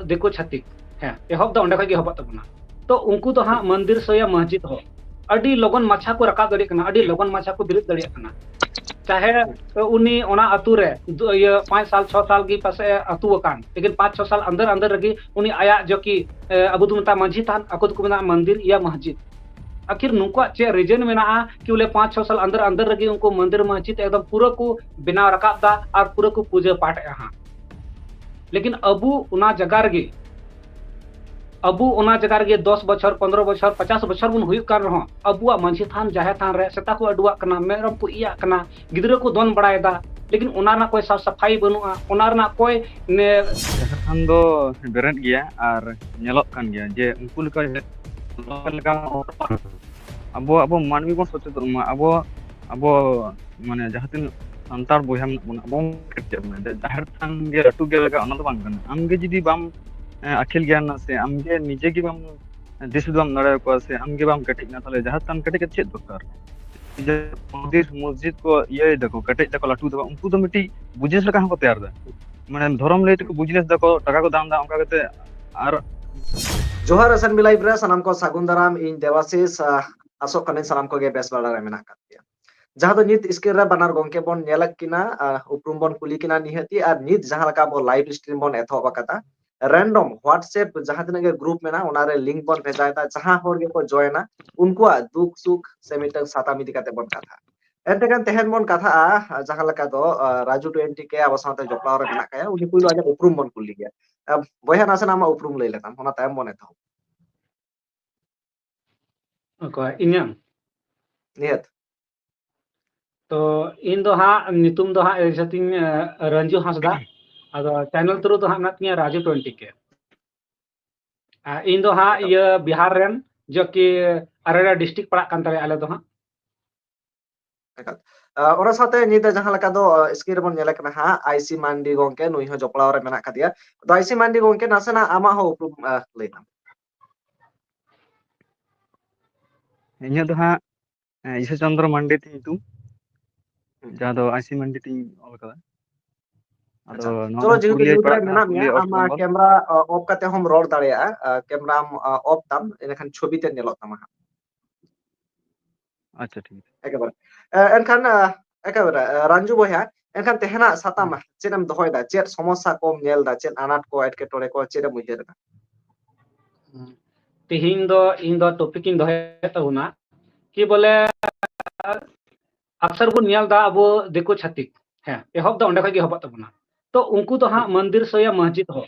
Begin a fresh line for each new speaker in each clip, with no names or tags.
देखो छातिक हैं एहब दो अंडे खै गे हबत तबना तो उनको तो हाँ मंदिर से या मस्जिद हो अडी लगन माछा को रकाब दड़े कना अडी लगन माछा को बिरद दड़े कना चाहे उनी ओना अतु रे 5 साल 6 साल की पासे अतु अकान लेकिन 5 6 साल अंदर अंदर रगी उनी आया जो कि अबु दुमता मंझी थान अको को मना मंदिर या मस्जिद आखिर नुकुआ चे रीजन में कि बोले 5 6 साल अंदर अंदर रगी उनको मंदिर मस्जिद एकदम पूरा को बनाव रकाब दा और पूरा को पूजा पाठ हाँ लेकिन अबु उना जगह रगी अबु उना जगह रगी 10 बछर 15 बछर 50 बछर बुन हुई कर रहा अबुआ मंझी थान जाहे थान रे सेता को अडुआ कना मेरम को इया कना गिदरा को दोन बड़ायदा लेकिन उना ना कोई साफ सफाई बनुआ उना ना कोई ने
जहां दो बेरेट गया और नेलोक कान गया जे उनको लेका अब अब मानवी बन सचेतन अब अब माने जहां तीन संतार बया अब जाहिर थान गे लटू गे लगा ओना तो बांग कना आमगे जुदी बाम अखिल ज्ञान से आमगे निजे गे बाम दिस बाम नड़े को से आमगे बाम कटिक ना ताले जहां थान कटिक चेत दरकार मंदिर मस्जिद को ये देखो कटिक तक लटू दबा उनको तो मिट्टी बिजनेस लगा को तैयार दा माने धर्म ले तक बिजनेस दको टाका को दाम दा उनका कते आर
जोहार असन मिलाई ब्रे सनाम को सागुन दाराम इन देवाशीष आसो कने सनाम को गे बेस बाड़ा रे मेना कातिया जहां तो नित स्क्रीन रे बनार गोंके बन नेलक किना उपरुम बन कुली किना निहती और नित जहां लका बो लाइव स्ट्रीम बन एथो बकता रैंडम व्हाट्सएप जहां दिन के ग्रुप में ना उनारे लिंक बन भेजायता जहां होर गे को जॉइना उनको दुख सुख से मिटक साता मिदी काते बन कथा एंतेकान तेहन बन कथा जहां लका दो राजू 20 के अब साथे जपलाव रे मेना काया उनी पुइलो आजा उपरुम बन कुली गया बया नासे नामा उपरुम ले लेताम होना तायम बन एथो
इन्यां
नियत
तो इन दो हाँ नितुम दो हाँ जतिन रंजू हांसदा अदो चैनल थ्रू तो हाँ नतिया राजू 20 के इन दो हाँ ये बिहार रेन जो कि अरेरा डिस्ट्रिक्ट पड़ा कान तले आले दो हाँ
ओरा साथे नित जहां लका दो स्क्रीन बन नेले कना हा आईसी मांडी गोंके नुई हो जपलाव रे मेना कदिया तो आईसी मांडी गोंके नासना आमा हो उपरुम लेना
इन्हें तो हाँ ईश्वर चंद्र मंडी थी तू जहाँ दो आईसी मंडी थी ऑल कदा
अच्छा चलो जेहेतु न्यूज रे मेना मिया आमा कैमरा ऑफ करते हम रोड दाड़िया कैमरा ऑफ ताम एनखान छवि ते नेलो तामा
अच्छा ठीक
एकेबारे एनखान एकेबारे रंजू बया एनखान तेहना साताम चेदम दहोयदा चेद समस्या कोम नेलदा चेद अनाट को एटके टोरे को चेदम उयहरदा
तिहिन दो टॉपिक इन दहे तबुना कि बोले अक्सर बन नेलदा अब देखो छातिक हैं एहब दो अंडे खै गे हबत तबना तो उनको तो हाँ मंदिर से या मस्जिद हो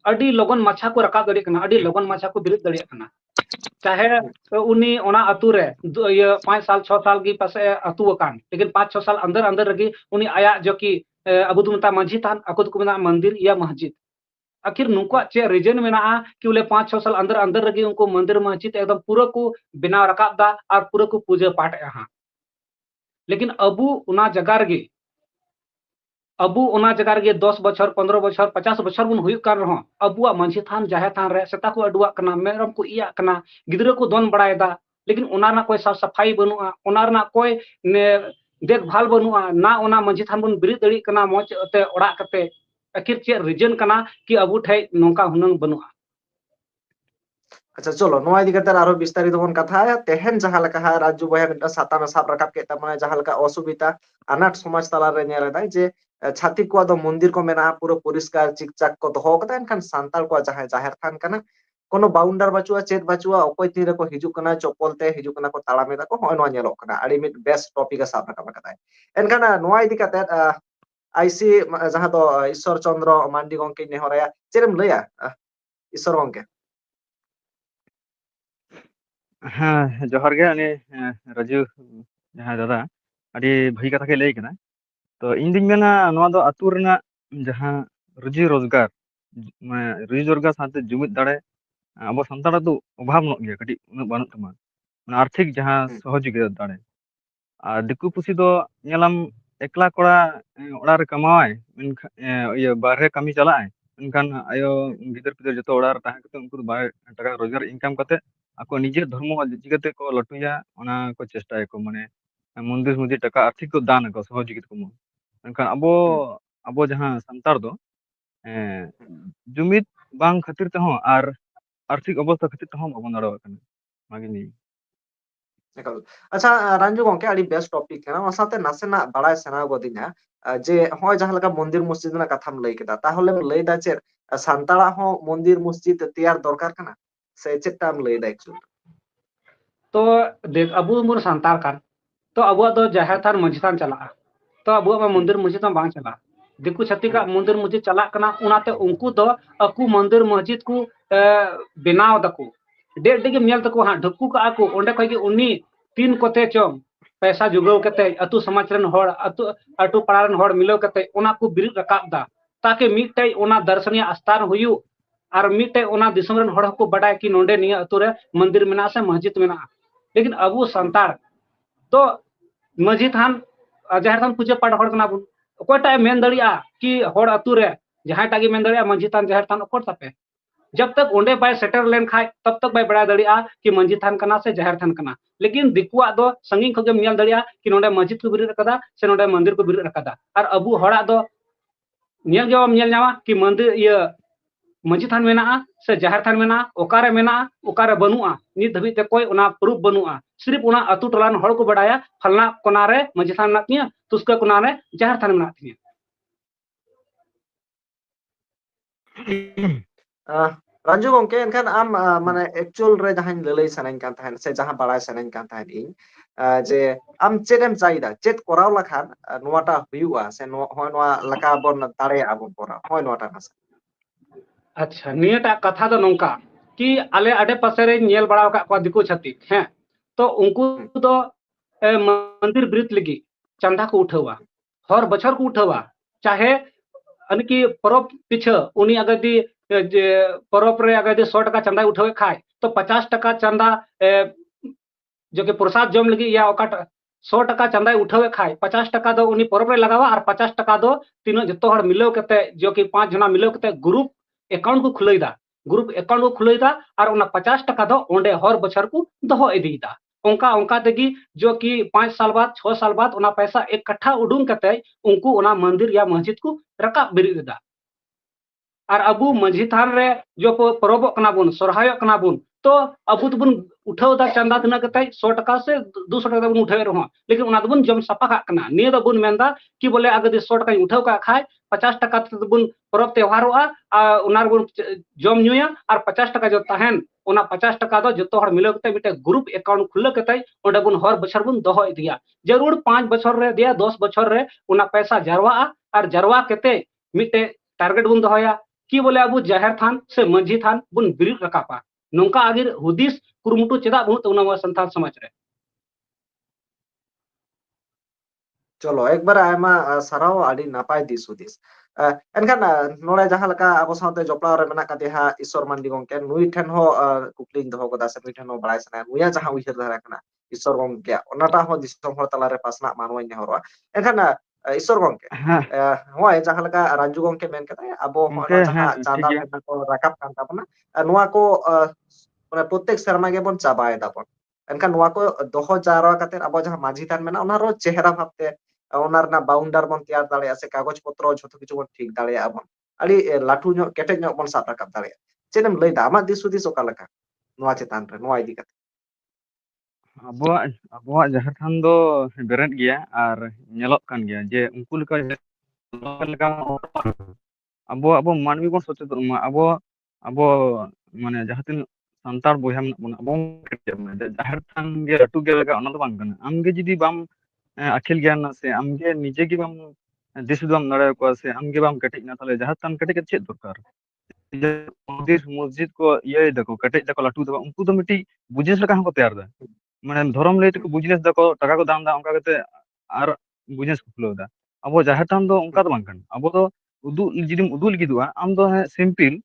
अडी लगन माछा को रकाब दड़े कना अडी लगन माछा को बिरद दड़े कना चाहे उनी ओना अतु रे 5 साल 6 साल की पासे अतु अकान लेकिन 5 6 साल अंदर अंदर रगी उनी आया जो कि अबु दुमता मंझी थान अको को मना मंदिर या मस्जिद आखिर नुकुआ चे रीजन में कि बोले 5 6 साल अंदर अंदर रगी उनको मंदिर मस्जिद एकदम पूरा को बनाव रकाब दा और पूरा को पूजा पाठ हाँ लेकिन अबु उना जगह रगी अबु उना जगह रगी 10 बछर 15 बछर 50 बछर बुन हुई कर रहा अबुआ मंझी थान जाहे थान रे सेता को अडुआ कना मेरम को इया कना गिदरा को दोन बड़ायदा लेकिन उना ना कोई साफ सफाई बनुआ उना ना कोई ने देखभाल बनुआ ना उना मंझी थान बुन बिरिद दड़ी कना मोच ते ओड़ा कते आखिर चे रीजन कना कि अबु ठे नोंका हुनंग बनुआ
अच्छा चलो नोआ इदी करते आरो विस्तारित बन कथा है तेहन जहां लका है राज्य बया मिटा साता में साब रकाब के तमने जहां लका असुविधा अनाट समाज तला रे नेल दाय जे छातिक को दो मंदिर को मेना पूरा परिष्कार चिकचाक को दो कता एनखान सांताल को जहां जाहिर थान कना कोनो बाउंडर बचुआ चेत बचुआ अकोय तीरे को हिजु कना चप्पल ते हिजु कना को ताला में को होय नो नेलो कना आड़ी मिट बेस्ट टॉपिक साब रकाब कता एनखान नोआ इदी करते आईसी जहां दो ईश्वर चंद्र मांडी गोंके नेहराया चेरम लया ईश्वर गोंके
हाँ जोहर गे अने राजू जहाँ दादा अड़ी भई कथा के लई कना तो इन दिन मेना नोआ दो अतु रेना जहाँ रुजी रोजगार माने रुजी रोजगार साथे जुमिद दाड़े अब संताड़ा तो अभाव नो गया कटी उन बानु तमा माने आर्थिक जहाँ सहयोगिता दाड़े और दिकु पुसी दो नेलाम एकला कोड़ा ओड़ा रे कमावाय ये बाहरे कमी चलाय इनखान आयो गिदर पिदर जतो ओड़ा रे ताहे कते उनको बाहर टाका रोजगार इनकम कते ako निजे धर्म चिकते को लटुया ओना को चेष्टा को माने मंदिर मुझे टाका आर्थिक को दान को सहयोगिता को एनखान अब अब जहाँ संतार दो जुमिद bang khatir tehon ar arthik obostha khatir tehon babon darawak kana magi ni
Ekal. Acha Ranju gongke adi best topic kana ona sate nasenak barai sena godinya je hoy jaha leka mondir masjid rena katham lay keda tahole lay da chet santara ho mondir masjid teyar dorkar kana se chet tam lay da actually
तो देख अबू मुर संतार कान तो अबुआ दो जाहिर थान मंझी थान चला तो अबुआ मा मंदिर मस्जिद मा बांग चला दिकु छत्तीका मंदिर मस्जिद चला कना उनाते उनको दो अकु मंदिर मस्जिद को बनाव दको डेट डेगे मेल तको हां ढक्कू का को ओंडे खय कि उनी तीन कोते चोम पैसा जुगाव कते अतु समाज रन होड़ अतु पाड़ा रन होड़ मिलाव कते ओना को बिरिद रकाब दा ताकि मिटै ओना दर्शनीय स्थान हुयु और मिटै ओना दिसम रन होड़ को बडाय कि नोंडे निया अतु रे मंदिर मेना से मस्जिद मेना लेकिन अबू संतार तो मस्जिद थान जाहिर थान पूजा पाठ होड़ कना बुन ओकोटा मेन दड़िया कि होड़ अतु रे जहां टागी मेन दड़िया मस्जिद थान जाहिर थान ओकोट तापे जब तक ओंडे बाय सेटर लेन खाय तब तक बाय बड़ा दड़िया कि मस्जिद थान कना से जाहिर थान कना लेकिन दिकुआ दो संगिंग खगे मेल दड़िया कि नोंडे मस्जिद को बिरिद रकादा से नोंडे मंदिर को बिरिद रकादा और अबू होड़ा दो नेल जवाब नेल नामा कि मंदिर ये मस्जिद थान मेना से जाहिर थान मेना ओकारे मेना ओकारे बनुआ नित धबी ते कोई ओना प्रूफ बनुआ सिर्फ ओना अतु टोलान होड़ को बडाया फलना कोनारे मस्जिद थान मेना तिया तुस्का कोनारे जाहिर थान मेना तिया
Ranju gongke enkan am mane actual re jahan lelai sanain kan tahan se jahan barai sanain kan tahan ing je am chet em chaida chet koraw lakhan nuata huyuga se hoy noa laka bon tare abon koraw hoy noata nas
अच्छा नियटा कथा दो नोंका कि आले आडे पासे रे nail बड़ा का को दिको छती हैं तो उनको तो मंदिर ब्रित लगी चंदा को उठावा हर बछर को उठावा चाहे अनकी परब पीछे उनी अगर दी परब रे अगर दी 100 टका चंदा उठावे खाए तो 50 टका चंदा जो कि प्रसाद जम लगी या ओका 100 टका चंदा उठावे खाए 50 टका दो उनी परब रे लगावा और 50 टका दो तीनों जतो हर मिलाव कते जो कि 5 जना मिलाव कते ग्रुप अकाउंट को खुलैदा ग्रुप अकाउंट को खुलैदा और उना 50 टका दो ओंडे हर बछर को दहो इदीदा ओंका ओंका तेगी जो कि 5 साल बाद 6 साल बाद उना पैसा इकट्ठा उडुंग कते उनको उना मंदिर या मस्जिद को रकाब बिरिदा और अबू मझी थान रे जो परब कना बुन सोरहाय कना बुन तो अबू तो बुन उठाव दा चंदा तना कते 100 टका से 200 टका बुन उठावे रहो लेकिन उना तो बुन जम सपा का कना निय दा बुन मेंदा कि बोले अगर 100 टका उठाव का खाय 50 टका तो बुन परब त्योहारोआ उनार बुन जम न्यूया और 50 टका जो तहन उना 50 टका दो जतो हर मिलो कते मिटे ग्रुप अकाउंट खुले कते ओंडे बुन हर बछर बुन दहो इदिया जरूर 5 बछर रे दिया 10 बछर रे उना पैसा जरवा और जरवा कते मिटे टारगेट बुन दहोया कि बोले अबू जाहिर थान से मंझी थान बुन बिरिद रकापा नोंका आगिर हुदिस कुरुमुटु चेदा बहुत उना संतान समाज रे
चलो एक बार आयमा सराव आदि नापाय दिस हुदिस एनखान नोडे जहां लका abo साउते जपला रे मेना काते हा ईश्वर मानदी गongke नुई ठेन हो कुकलिंग दहो कदा से नुई ठेन हो बड़ाय सना नुया जहां उइहर धारा kana ईश्वर गongke ओनाटा हो दिसम हर तला रे पासना मानवा नेहरवा एनखान ईश्वर गongke
हाँ
होय जहां लका राजू गongke मेन कता abo
उनके
हो
हाँ
जहां
ठीक
चांदा
है
मेना को राकap kan tabona नुआ को माने प्रत्येक शर्मा के बन चाबाय दाबन एनखान नुआ को दोहो जारवा काते abo जहां माझी थान मेना ओना रो चेहरा भाबते ओना रना बाउंडर बन तैयार दाड़े से कागज पत्र झोतो किछु बन ठीक दाड़े आबन अड़ी लाठू ᱧᱚᱜ केटेज ᱧᱚᱜ बन साब राकab दाड़े चेनेम लay दा आमा दिस हुदिस ओका लका नोआ चेतान रे नोआ इदी कते
abuak abuak jahat than do beret gaya ar nyelok kan gaya je unku leka abo abo manwi bon socheton ma abo abo mane jahatin santar boyha menak bona abo jahar than ge latu ge lega ona do bang kana amge jidi bam akhil gyan na se amge nije gi bam dis dam nare ko se amge bam ketik na tale jahat than ketik chet dorkar मंदिर मस्जिद को ये देखो cottage देखो लाटू देखो उनको तो मिट्टी बिजनेस लगा हमको तैयार दा माने धर्म ले तो बिजनेस देखो टाका को दाम दा उनका कहते आर बिजनेस को खुलो दा अब जाहिर थान दो उनका तो बांग कन अब तो उदु जिदिम उदु लगी दुआ आम दो है सिंपल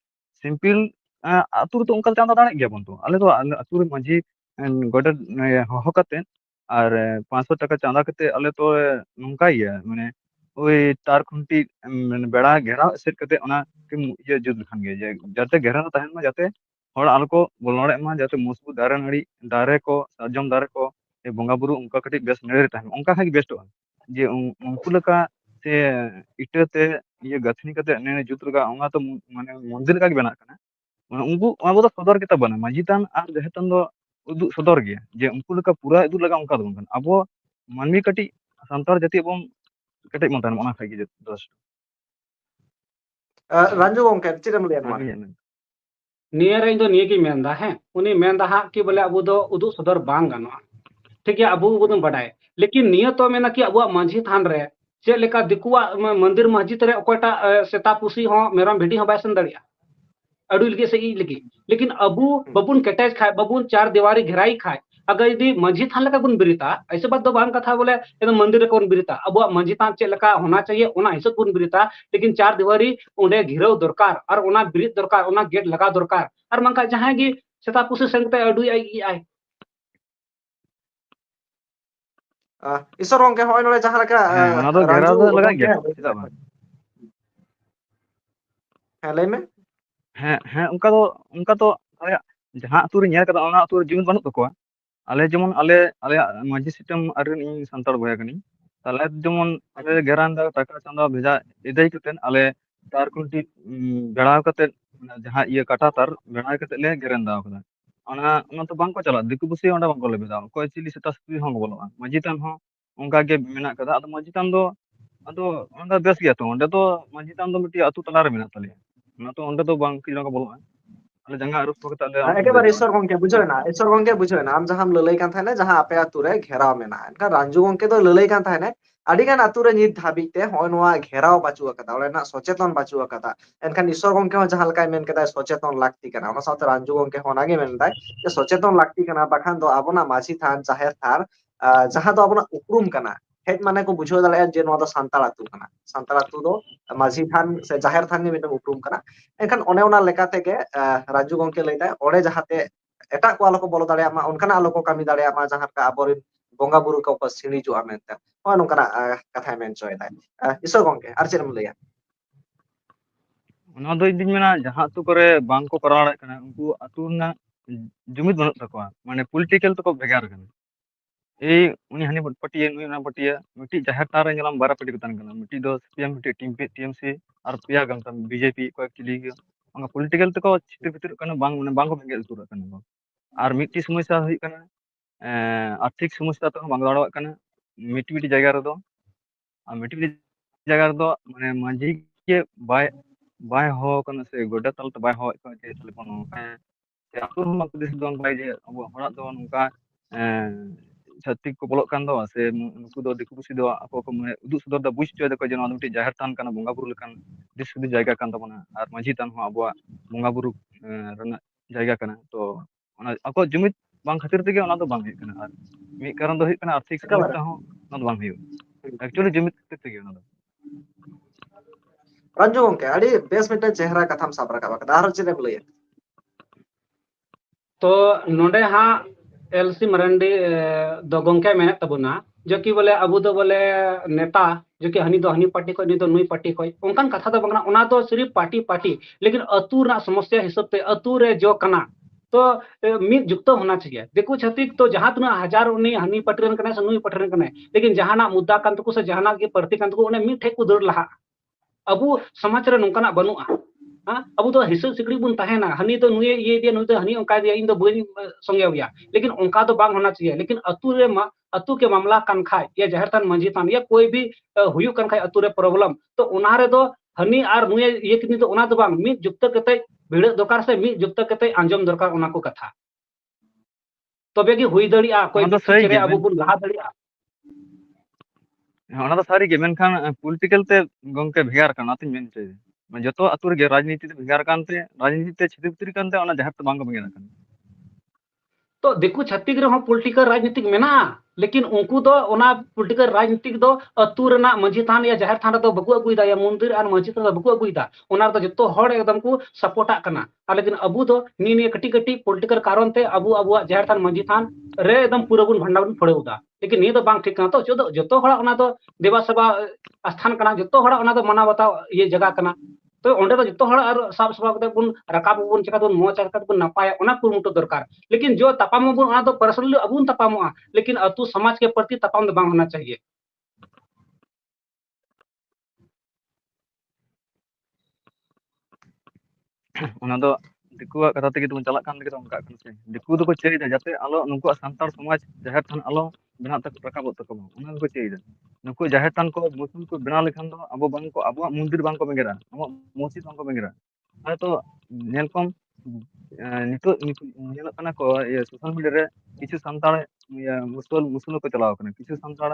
सिंपल आतु तो उनका चांदा दाने गया बन तो आले तो आतु मांझी गोटे हो कते আর 500 টাকা চাঁদা করতে আলে তো নঙ্কা ইয়া মানে ওই তার খুঁটি মানে বেড়া ঘেরা সেট করতে ওনা ইয়ে जुद लखान गया जे जाते घेरा तहन मा जाते हर आलो को बोलनोड़े मा जाते मजबूत दारे नाड़ी दारे को साजम दारे को ए बोंगा बुरु उनका कटी बेस नेड़े तहन उनका खाली बेस्ट जे उनको लका से इटाते ये गथनी कते ने जुत लगा ओना तो माने मंदिर का बना कना उनको ओना तो सदर के तबना माजी थान और जहे थान दो उदु सदर गया जे उनको लका पूरा उदु लगा उनका दो अब मानवी कटी संतार जाति एवं कटे मनतान ओना खाई दोस्त
रंजू गोंके चिरम लिया मा
नियर इन दो निये की मेंदा है उनी मेंदा हा कि बोले अबु दो उदु सदर बांग गानोआ ठीक है अबु बुदन बडाय लेकिन निय तो मेना कि अबुआ मांझी थान रे चे लेका दिकुआ मंदिर मस्जिद रे ओकोटा सेता पुसी हो मेरम भेडी हो बाय सन दड़िया अडु लगे से ई लगे लेकिन अबु बबुन कटेज खाए बबुन चार दीवारी घेराई खाए अगर यदि मंझी थान लगा बुन बिरिता ऐसे बात दो बांग कथा बोले एकदम मंदिर को बिरिता अब मंझी थान चे लगा होना चाहिए ओना हिसाब बुन बिरिता लेकिन चार दीवारी उंडे घेराव दरकार और ओना बिरित दरकार ओना गेट लगा दरकार और मंका जहां गी सेता पुसी संगते अडु आई
ईश्वर गोंके होय नोले जहां लका
ओना तो घेरा दो लगा गया चेदा बा
हां लay में
हाँ उनका तो जहाँ अतुरे ñel kada ona अतुरे जुमिद बानुग तकोआ आले जेमन आले आले माजी सिस्टम आरे इन संतार बया कनी ताले जेमन आले गेरांदा टाका चांदा भेजा इदै कतेन आले तार कुंटी बेड़ा कते जहाँ ये काटा तार बेड़ा कते ले गेरेंदा कदा ona तो बांको चला दिकु बुसी ओंडा बांको ले बेदा कोई चिली सेता सुई हों बोलवा माजी तान हो उनका के मेना कदा अद माजी तान दो अदो ओंडा बेस गया तो ओंडा तो माजी तान दो मिटी अतु तला रे मेना तले ना तो ओंडा तो बांग की का बोलवा आले जंगा अरुस को कते आले
एकेबारे ईश्वर गोंके बुझोय ना आम जहां ललay kan थाने जहां आपे आतु रे घेराव मेना एनका रांजू गोंके तो ललay kan थाने आडी गान आतु रे नित धाबी ते होय नोआ घेराव बाचु अकदा ओले ना सचेतन बाचु अकदा एनखान ईश्वर गोंके हो जहां लकाय मेन कदा सचेतन लागती kana ona saute रांजू गोंके होना गे मेन दाय जे सचेतन लागती kana बाखान दो आबोना माझी थान जाहेर थान जहां दो आबोना उपरुम kana हेड माने को बुझो दाले जे नोआ दो सांताल आतु kana सांताल आतु दो माझी थान से जाहेर थान गे मेन उपरुम kana एनखान ओने ओना लेकाते गे राजू गोंके लैदा ओडे जहाते एटा को आलो को बोलो दाड़े मा उनकाना आलो को कमी दाड़े मा जहां का आबोरिन बोंगा बुरु को सिणी जो आमेनते होय नोंकाना कथा मेन चोय दाय ईश्वर गोंके आर चेरम लैया
ओना दो दिन मेना जहाँ अतु करे बांग को कराव दाड़े कना उनको अतु ना जुमिद बानुग तकोआ माने पॉलिटिकल तो को भेगार कना ए उनी हानि पटिया नुई ना पटिया मिटी जाहेर तार रे ñelam बारा पटी कतान कना मिटी दो सीएम मिटी टीएमसी और पिया गमता बीजेपी को एक्चुअली अंगा पॉलिटिकल तो को छितिर भितर कना बांग माने बांग को भेगेल तुर कना और मिटी समस्या हुई कना आर्थिक समस्या तो बांग दाड़वा कना मिटी जायगा रे दो और मिटी जायगा रे दो माने मांझी के बाय बाय हो कना से गोडा तल तो बाय हो को जे तले कोनो से अतुर हम पुलिस दोन बाय जे अब हड़ा दो नुका छत्तीक को बोलो कान दो से नुकु दो दिकु पुसी दो ako ko mane uduk sodor da buis coy dako je nona miti jahar tan kana bonga buru lekan dis sudu jayga kan tabona ar manji tan ho abwa bonga buru rena jayga kana to ona ako jumit bang khatir tege ona do bang hui kana ar mi karon do hui kana arthik samosya ho ona do bang hui actually jumit tege ona do
रांजू गोंके आडी base मिटे चेहरा कथाम साब रखा बा दार चेरम लैया
तो नोडे हाँ एलसी मरंडी दो गोंके मेने तबुना जो कि बोले अबु दो बोले नेता जो कि हनी पार्टी को नुई पार्टी को उनकान कथा दो बंगना ओना तो सिर्फ पार्टी लेकिन अतु ना समस्या हिसाब ते अतु रे जो कना तो मिद जुक्त होना चाहिए देखो छतिक तो जहां तुना हजार उनी हनी पार्टी रन कने नुई पार्टी रन कने लेकिन जहाना मुद्दा कान तको से जहाना के प्रति कान तको उन्हें मिद ठेक को दौड़ लहा अबु समाज रे नोंकाना बनुआ अब तो हिसाब सिकड़ी बुन तहेना हनी तो नुए ये दिया नुए तो हनी उनका दिया इन तो बनी संगे हुआ लेकिन उनका तो बांग होना चाहिए लेकिन अतु रे अतु के मामला कान खाय या जहर थान मंझी थान या कोई भी हुयु कान खाय अतु रे प्रॉब्लम तो उना रे दो हनी आर नुए ये किनी तो उना तो बांग मी जुक्त कते भिड़ दरकार से मी जुक्त कते आंजम दरकार उना को कथा तबे की हुई दड़िया कोई चेरे अबु बुन लहा दड़िया
ona do sari ge menkhan political te gongke bhegar kana tin men che joto atur ge rajniti te bhegar kante rajniti te छितिर kante ona jahar te bang bhegar kan
तो देखो छत्तीसगढ़ में पॉलिटिकल राजनीतिक मेना लेकिन उनको तो ओना पॉलिटिकल राजनीतिक दो अतु रेना मंझी थान या जहर थान दो बकु अगुइदा या मंदिर और मंझी थान बकु अगुइदा ओना तो जतो हड़ एकदम को सपोर्टा कना लेकिन अबु दो नी कटी कटी पॉलिटिकल कारण ते अबु अबुआ जहर थान मंझी थान रे एकदम पूरा बुन भंडा बुन फड़ेउदा लेकिन नी तो बांग ठीक कना तो जतो हड़ ओना तो देवा सभा स्थान कना जतो हड़ ओना तो मना बताओ ये जगह कना तो ओंडे तो जतो हड़ और साफ सफा कते बुन रकाब बुन चका बुन मोच चका बुन नपाय ओना कुरमुटो दरकार लेकिन जो तपाम बुन ओना तो पर्सनली अबुन तपामोआ लेकिन अतु समाज के प्रति तपाम बांग होना चाहिए
ᱚᱱᱟ ᱫᱚ ᱫᱤᱠᱩᱣᱟᱜ ᱠᱟᱛᱷᱟ ᱛᱮᱜᱮ ᱛᱵᱚᱱ ᱪᱟᱞᱟᱜ ᱠᱟᱱ ᱛᱮᱜᱮ ᱛᱚ ᱚᱱᱠᱟᱜ ᱠᱟᱱᱟ ᱥᱮ ᱫᱤᱠᱩ ᱫᱚᱠᱚ ᱪᱟᱹᱭᱫᱟ ᱡᱟᱛᱮ ᱟᱞᱚ ᱱᱩᱠᱩᱣᱟᱜ ᱥᱟᱱᱛᱟᱲ ᱥᱚᱢᱟᱡᱽ ᱡᱟᱦᱮᱨ ᱛᱷᱟᱱ ᱟᱞᱚ ᱵᱮᱱᱟᱣ ᱨᱟᱠᱟᱵᱚᱜ ᱛᱟᱠᱚ ᱢᱟ ᱚᱱᱟ ᱜᱮᱠᱚ ᱪᱟᱹᱭᱫᱟ ᱱᱩᱠᱩ ᱡᱟᱦᱮᱨ ᱛᱷᱟᱱ ᱠᱚ ᱢᱩᱥᱞᱤᱢ ᱠᱚ ᱵᱮᱱᱟᱣ ᱞᱮᱠᱷᱟᱱ ᱫᱚ ᱟᱵᱚᱣᱟᱜ ᱢᱚᱱᱫᱤᱨ ᱵᱟᱝᱠᱚ ᱵᱮᱸᱜᱮᱫᱟ ᱟᱵᱚᱣᱟᱜ ᱢᱚᱥᱡᱤᱫ ᱵᱟᱝᱠᱚ ᱵᱮᱸᱜᱮᱫᱟ ᱦᱚᱭᱛᱚ ᱧᱮᱞ ᱠᱚᱢ ᱱᱤᱛᱚᱜ ᱧᱮᱞᱚᱜ ᱠᱟᱱᱟ ᱠᱚ ᱥᱳᱥᱟᱞ ᱢᱤᱰᱤᱭᱟ ᱨᱮ ᱠᱤᱪᱷᱩ ᱥᱟᱱᱛᱟᱲ ᱢᱩᱥᱞᱟᱹ ᱠᱚ ᱪᱟᱞᱟᱣ ᱠᱟᱱᱟ ᱠᱤᱪᱷᱩ ᱥᱟᱱᱛᱟᱲ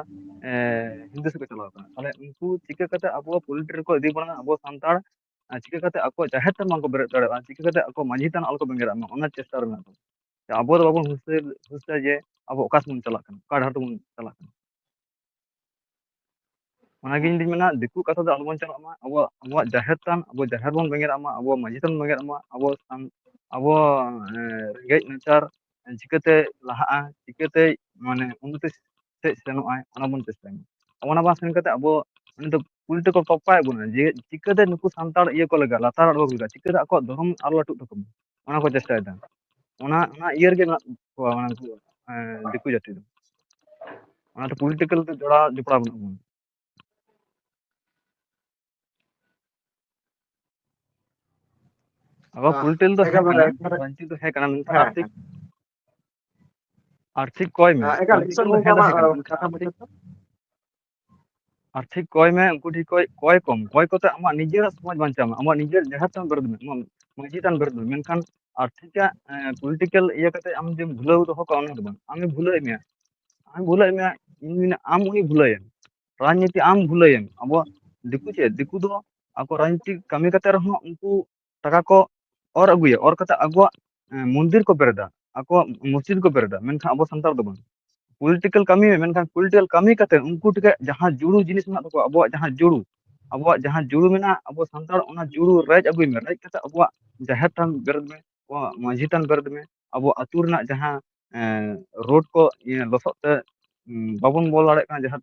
ᱦᱤᱱᱫᱩ ᱥᱮᱫ ᱠᱚ ᱪᱟᱞᱟᱣ ᱠᱟᱱᱟ ᱛᱟᱦᱞᱮ ᱩᱱᱠᱩ ᱪᱤᱠᱟᱹ ᱠᱟᱛᱮ ᱟᱵᱚ ᱯᱚᱞᱤᱴᱤ ᱨᱮᱠᱚ ᱤᱫᱤ ᱵᱚᱱᱟ ᱟᱵᱚ ᱥᱟᱱᱛᱟᱲ ᱪᱤᱠᱟᱹ ᱠᱟᱛᱮ ᱟᱠᱚ ᱡᱟᱦᱮᱨ ᱛᱷᱟᱱ ᱵᱟᱝᱠᱚ ᱵᱮᱨᱮᱫ ᱫᱟᱲᱮᱭᱟᱜᱼᱟ ᱪᱤᱠᱟᱹ ᱠᱟᱛᱮ ᱟᱠᱚ ᱢᱟᱺᱡᱷᱤ ᱛᱷᱟᱱ ᱟᱞᱚ ᱠᱚ ᱵᱮᱸᱜᱮᱫᱟᱜ ᱢᱟ ᱚᱱᱟ ᱪᱮᱥᱴᱟ ᱨᱮ ᱢᱮᱱᱟᱜ ᱠᱚᱣᱟ ᱟᱵᱚ ᱫᱚ ᱵᱟᱵᱚᱱ ᱦᱩᱥᱟᱹ ᱡᱮ ᱟᱵᱚ ᱚᱠᱟ ᱥᱮᱫ ᱵᱚᱱ ᱪᱟᱞᱟᱜ ᱠᱟᱱᱟ ᱚᱠᱟ ᱰᱟᱦᱟᱨ ᱛᱮᱵᱚᱱ ᱪᱟᱞᱟᱜ ᱠᱟᱱᱟ ᱚᱱᱟᱜᱮ ᱤᱧ ᱫᱩᱧ ᱢᱮᱱᱟ ᱫᱤᱠᱩ ᱠᱟᱛᱷᱟ ᱫᱚ ᱟᱞᱚᱵᱚᱱ ᱪᱟᱞᱟᱜ ᱢᱟ ᱟᱵᱚᱣᱟᱜ ᱡᱟᱦᱮᱨ ᱛᱷᱟᱱ ᱟᱵᱚ ᱡᱟᱦᱮᱨ ᱵᱚᱱ ᱵᱮᱸᱜᱮᱫᱟᱜ ᱢᱟ ᱟᱵᱚᱣᱟᱜ ᱢᱟᱺᱡᱷᱤ ᱛᱷᱟᱱ ᱵᱚᱱ ᱵᱮᱸᱜᱮᱫᱟᱜ ᱢᱟ ᱟᱵᱚ ᱨᱮᱸᱜᱮᱡ ᱱᱟᱪᱟᱨ ᱪᱤᱠᱟᱹᱛᱮ ᱞᱟᱦᱟᱜᱼᱟ ᱪᱤᱠᱟᱹᱛᱮ ᱢᱟᱱᱮ ᱩᱱᱱᱚᱛᱤ ᱥᱮᱫ ᱥᱮᱱᱚᱜ ᱟᱭ ᱚᱱᱟ ᱵᱚᱱ ᱪᱮᱥᱴᱟᱭ ᱢᱟ ᱚᱱᱟ ᱵᱟᱝ ᱥᱮᱱ ᱠᱟᱛᱮ ᱟᱵᱚ ᱩᱱᱤ ᱫᱚ ᱩᱞᱴᱟᱹ ᱠᱚ ᱛᱚᱯᱟᱭᱮᱫ ᱵᱚᱱᱟ ᱡᱮ ᱪᱤᱠᱟᱹᱛᱮ ᱱᱩᱠᱩ ᱥᱟᱱᱛᱟᱲ ᱤᱭᱟᱹ ᱠᱚ ᱞᱟᱜᱟ ᱞᱟᱛᱟᱨ ᱟᱬᱜᱚ ᱞᱟᱜᱟ ᱪᱤᱠᱟᱹᱛᱮ ᱟᱠᱚᱣᱟᱜ ᱫᱷᱚᱨᱚᱢ ᱟᱨᱚ ᱞᱟᱹᱴᱩᱜ ᱛᱟᱠᱚ ᱢᱟ ᱚᱱᱟ ᱠᱚ ᱪᱮᱥᱴᱟᱭᱮᱫᱟ ᱚᱱᱟ ᱤᱭᱟᱹ ᱨᱮᱜᱮ ᱢᱮᱱᱟᱜ ᱠᱚᱣᱟ ᱫᱤᱠᱩ ᱡᱟᱹᱛᱤ ᱫᱚ ᱚᱱᱟᱛᱮ ᱯᱚᱞᱤᱴᱤᱠᱮᱞ ᱛᱮ ᱡᱚᱯᱲᱟᱣ ᱵᱟᱹᱱᱩᱜ ᱵᱚᱱᱟ ᱟᱵᱚ ᱯᱚᱞᱤᱴᱤᱠᱮᱞ ᱫᱚ ᱦᱮᱸ
ᱮᱠᱟᱞ
ᱠᱟᱱᱟ
ᱮᱠᱵᱟᱨᱮ
ᱨᱟᱡᱽᱱᱤᱛᱤ ᱫᱚ ᱦᱮᱸ ᱠᱟᱱᱟ ᱢᱮᱱᱠᱷᱟᱱ
ᱦᱮᱸ ᱦᱮᱸ
ᱟᱨᱛᱷᱤᱠ ᱠᱚᱭ ᱢᱮ
ᱮᱠᱟᱞ ᱤᱥᱚᱨ
ᱯᱚᱞᱤᱴᱤᱠᱮᱞ ᱫᱚ
ᱜᱚᱝᱠᱮ
ᱦᱮᱸ ᱫᱚ
ᱟᱢᱟᱜ
ᱦᱮᱸ ᱠᱟᱱᱟ ᱢᱮᱱᱠᱷᱟᱱ
ᱠᱟᱛᱷᱟ ᱢᱩᱪᱟᱹᱫ ᱫᱚ
ᱟᱨᱛᱷᱤᱠ ᱠᱚᱭ ᱢᱮ ᱩᱱᱠᱩ ᱴᱷᱮᱱ ᱠᱚᱭ ᱠᱚᱢ ᱠᱚᱭ ᱠᱟᱛᱮ ᱟᱢᱟᱜ ᱱᱤᱡᱮᱨᱟᱜ ᱥᱚᱢᱟᱡᱽ ᱵᱟᱧᱪᱟᱣ ᱢᱮ ᱟᱢᱟᱜ ᱱᱤᱡᱮᱨ ᱡᱟᱦᱮᱨ ᱛᱷᱟᱱ ᱵᱮᱨᱮᱫ ᱢᱮ ᱟᱢᱟᱜ ᱢᱟᱺᱡᱷᱤ ᱛᱷᱟᱱ ᱵᱮᱨᱮᱫ ᱢᱮ ᱢᱮᱱᱠᱷᱟᱱ ᱟᱨᱛᱷᱤᱠᱟᱜ ᱯᱚᱞᱤᱴᱤᱠᱮᱞ ᱤᱭᱟᱹ ᱠᱟᱛᱮ ᱟᱢ ᱡᱮ ᱵᱷᱩᱞᱟᱹᱣ ᱫᱚᱦᱚ ᱠᱟᱜᱼᱟ ᱚᱱᱟ ᱫᱚ ᱵᱟᱝ ᱟᱢᱮ ᱵᱷᱩᱞᱟᱹᱣᱮᱫ ᱢᱮᱭᱟ ᱤᱧ ᱢᱮᱱᱟ ᱟᱢ ᱩᱱᱤ ᱵᱷᱩᱞᱟᱹᱭᱮᱢ ᱨᱟᱡᱽᱱᱤᱛᱤ ᱟᱢ ᱵᱷᱩᱞᱟᱹᱭᱮᱢ ᱟᱵᱚᱣᱟᱜ ᱫᱤᱠᱩ ᱫᱚ ᱟᱠᱚ ᱨᱟᱡᱽᱱᱤᱛᱤ ᱠᱟᱹᱢᱤ ᱠᱟᱛᱮ ᱨᱮᱦᱚᱸ ᱩᱱᱠᱩ ᱴᱟᱠᱟ ᱠᱚ ᱚᱨ ᱟᱹᱜᱩᱭᱟ ᱚᱨ ᱠᱟᱛᱮ ᱟᱠᱚᱣᱟᱜ ᱢᱚᱱᱫᱤᱨ ᱠᱚ ᱵᱮᱨᱮᱫᱟ ᱟᱠᱚᱣᱟᱜ ᱢᱚᱥᱡᱤᱫ ᱠᱚ ᱵᱮᱨᱮᱫᱟ ᱢᱮᱱᱠᱷᱟᱱ ᱟᱵᱚ ᱥᱟᱱᱛᱟᱲ ᱫᱚ ᱵᱟᱝ ᱯᱚᱞᱤᱴᱤᱠᱮᱞ ᱠᱟᱹᱢᱤ ᱢᱮ ᱢᱮᱱᱠᱷᱟन ᱯᱚᱞᱤᱴᱤᱠᱮᱞ ᱠᱟᱹᱢᱤ ᱠᱟᱛᱮ ᱩᱱᱠᱩ ᱴᱷᱮᱱ ᱡᱟᱦᱟᱸ ᱡᱩᱲᱩ ᱡᱤᱱᱤᱥ ᱢᱮᱱᱟᱜ ᱛᱟᱠᱚᱣᱟ ᱟᱵᱚᱣᱟᱜ ᱡᱟᱦᱟᱸ ᱡᱩᱲᱩ ᱢᱮᱱᱟᱜᱼᱟ ᱟᱵᱚ ᱥᱟᱱᱛᱟᱲ ᱚᱱᱟ ᱡᱩᱲᱩ ᱨᱮᱡ ᱟᱹᱜᱩᱭ ᱢᱮ ᱨᱮᱡ ᱠᱟᱛᱮ ᱟᱵᱚᱣᱟᱜ ᱡᱟᱦᱮᱨ ᱛᱷᱟᱱ ᱵᱮᱨᱮᱫ ᱢᱮ ᱟᱵᱚᱣᱟᱜ ᱢᱟᱺᱡᱷᱤ ᱛᱷᱟᱱ ᱵᱮᱨᱮᱫ ᱢᱮ ᱟᱵᱚ ᱟᱹᱛᱩ ᱨᱮᱱᱟᱜ ᱡᱟᱦᱟᱸ ᱨᱳᱰ ᱠᱚ ᱞᱚᱥᱚᱫ ᱛᱮ ᱵᱟᱵᱚᱱ ᱵᱚᱞᱚ ᱫᱟᱲᱮᱭᱟᱜ ᱠᱟᱱᱟ ᱡᱟᱦᱟᱸ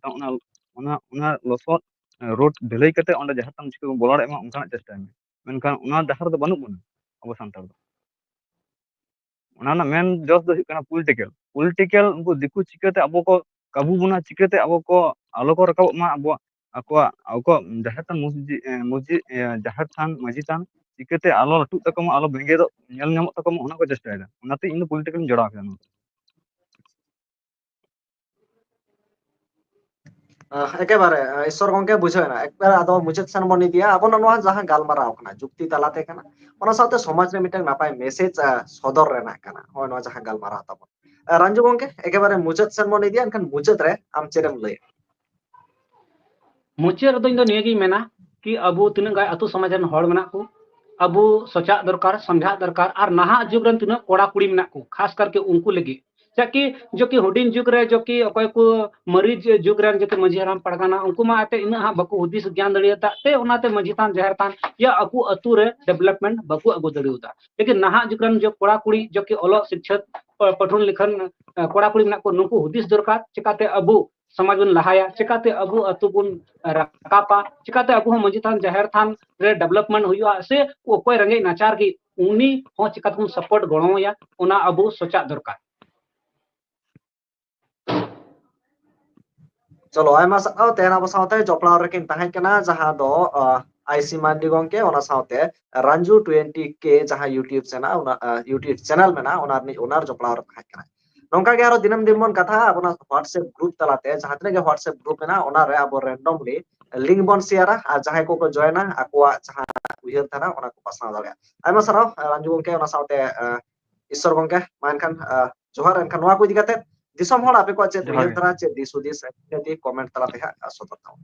ᱚᱱᱟ ᱞᱚᱥᱚᱫ ᱨᱳᱰ ᱰᱷᱟᱹᱞᱟᱹᱭ ᱠᱟᱛᱮ ᱚᱸᱰᱮ ᱡᱟᱦᱮᱨ ᱛᱷᱟᱱ ᱪᱤᱠᱟᱹ ᱵᱚᱱ ᱵᱚᱞᱚ ᱫᱟᱲᱮᱭᱟᱜ ᱢᱟ ᱚᱱᱠᱟᱱᱟᱜ ᱪᱮᱥᱴᱟᱭ ᱢᱮ ᱢᱮᱱᱠᱷᱟᱱ ᱚᱱᱟ ᱰᱟᱦᱟᱨ ᱫᱚ ᱵᱟᱹᱱᱩᱜ ᱵᱚᱱᱟ ᱟᱵᱚ ᱥᱟᱱᱛᱟᱲ ᱫᱚ ᱚᱱᱟ ᱨᱮᱱᱟᱜ ᱢᱮᱱ ᱡᱚᱥ ᱫᱚ ᱦᱩᱭᱩᱜ ᱠᱟᱱᱟ ᱯᱚᱞᱤᱴᱤᱠᱮᱞ ᱩᱱᱠᱩ ᱫᱤᱠᱩ ᱪᱤᱠᱟᱹᱛᱮ ᱟᱵᱚ ko ᱠᱟᱵᱩ ᱵᱚᱱᱟ ᱪᱤᱠᱟᱹᱛᱮ ᱟᱵᱚ ko ᱟᱞᱚ ko ᱨᱟᱠᱟᱵᱚᱜ ᱢᱟ ᱟᱠᱚᱣᱟᱜ ᱡᱟᱦᱮᱨ ᱛᱷᱟᱱ ᱢᱚᱥᱡᱤᱫ ᱡᱟᱦᱮᱨ ᱛᱷᱟᱱ ᱢᱟᱺᱡᱷᱤ ᱛᱷᱟᱱ ᱪᱤᱠᱟᱹᱛᱮ ᱟᱞᱚ ᱞᱟᱹᱴᱩᱜ ᱛᱟᱠᱚ ᱢᱟ ᱟᱞᱚ ᱵᱮᱸᱜᱮᱫᱚᱜ ᱧᱮᱞ ᱧᱟᱢᱚᱜ ᱛᱟᱠᱚ ᱢᱟ ᱚᱱᱟ ᱠᱚ ᱪᱮᱥᱴᱟᱭᱮᱫᱟ ᱚᱱᱟᱛᱮ ᱤᱧ ᱫᱚ ᱯᱚᱞᱤᱴᱤᱠᱮᱞᱤᱧ ᱡᱚᱲᱟᱣ ᱠᱮᱫᱟ
ᱮকেᱵᱟᱨᱮ ᱤᱥᱚᱨ ᱜᱚᱝᱠᱮ ᱵᱩᱡᱷᱟᱹᱣᱱᱟ ᱮᱠᱵᱟᱨᱮ ᱟᱫᱚ ᱢᱩᱪᱟᱹᱫ ᱥᱮᱱ ᱵᱚᱱ ᱤᱫᱤᱭᱟ ᱟᱵᱚᱱᱟᱜ ᱱᱚᱣᱟ ᱡᱟᱦᱟᱸ ᱜᱟᱞᱢᱟᱨᱟᱣ ᱠᱟᱱᱟ ᱡᱩᱠᱛᱤ ᱛᱟᱞᱟᱛᱮ ᱠᱟᱱᱟ ᱚᱱᱟ ᱥᱟᱶᱛᱮ ᱥᱚᱢᱟᱡᱽ ᱨᱮ ᱢᱤᱫᱴᱟᱝ ᱱᱟᱯᱟᱭ ᱢᱮᱥᱮᱡ ᱥᱚᱫᱚᱨ ᱨᱮᱱᱟᱜ ᱠᱟᱱᱟ ᱱᱚᱜᱼᱚᱭ ᱱᱚᱣᱟ ᱡᱟᱦᱟᱸ ᱜᱟᱞᱢᱟᱨᱟᱣ ᱛᱟᱵᱚᱱ ᱨᱟঞ্জু ᱜᱚᱝᱠᱮ ᱮᱠᱮᱵᱟরে ᱢᱩᱪᱟᱹᱫ ᱥᱮᱱ ᱵᱚᱱ ᱤᱫᱤᱭᱟ ᱮᱱᱠᱷᱟᱱ ᱢᱩᱪᱟᱹᱫ ᱨᱮ ᱟᱢ ᱪᱮᱫ ᱮᱢ ᱞᱟᱹᱭᱟ
ᱢᱩᱪᱟᱹᱫ ᱨᱮᱫᱚ ᱤᱧ ᱫᱚ ᱱᱤᱭᱟᱹᱜᱤᱧ ᱢᱮᱱᱟ ᱠᱤ ᱟᱵᱚ ᱛᱤᱱᱟᱹᱜ ᱜᱟᱱ ᱟᱹᱛᱩ ᱥᱚᱢᱟᱡᱽ ᱨᱮᱱ ᱦᱚᱲ ᱢᱮᱱᱟᱜ ᱠᱚ ᱟᱵᱚ ᱥᱚᱪᱟᱜ ᱫᱚᱨᱠᱟর ᱥᱚᱢझᱟᱜ ᱫᱚᱨᱠar ᱟᱨ ᱱᱟᱦᱟᱜ ᱡᱩᱜᱽ ᱨᱮᱱ ᱛᱤᱱᱟᱹᱜ ᱠᱚᱲᱟ ᱠᱩᱲᱤ ᱢᱮᱱᱟᱜ ᱠᱚ खास करके उनको लगी ताकि जो कि हुडिंग जुग रे जो कि अकय को मरीज जुग रे जो कि मझी हराम पड़गाना उनको मा आते इन हा बको हुदिस ज्ञान दड़ियता ते उनाते मझी तान जहर तान या अकु अतु रे डेवलपमेंट बको अगु दड़ियता लेकिन नाहा जुग रन जो कोड़ा कुड़ी जो कि ओलो शिक्षित पठन लिखन कोड़ा कुड़ी मेना को नुको हुदिस दरकार चिकाते अबु समाज बन लहाया चिकाते अबु अतु बन रकापा चिकाते अबु हम मझी थान जहर थान रे डेवलपमेंट हुआ से कोई रंगे नाचार की उनी हो चिकाते हम सपोर्ट गणोया उना अबु सोचा दरकार
चलो आयमा साव तेन अब सावते जपड़ाव रेकिन ताहें कना जहां दो आईसी मांडी गोंके ओना सावते रंजू 20k जहां यूट्यूब चैनल ओना यूट्यूब चैनल मेना ओना ओनार जपड़ाव रे ताहें कना नोंका गे आरो दिनम दिन बन कथा अपना व्हाट्सएप ग्रुप तलाते जहां तने गे व्हाट्सएप ग्रुप मेना ओना रे अब रैंडमली लिंक बन शेयरा आ जहां को जॉइना आकुआ जहां उयहर थाना ओना को पासना दाड़िया आयमा साराव रंजू गोंके ओना सावते ईश्वर गोंके मानखान जोहार एनखान नोआ को इदि काते दिसम हल आपे को चेत
जोहार
उयहर
गे
थाना चेत दिस हुदिस कमेंट तलाते हा सदर ताओ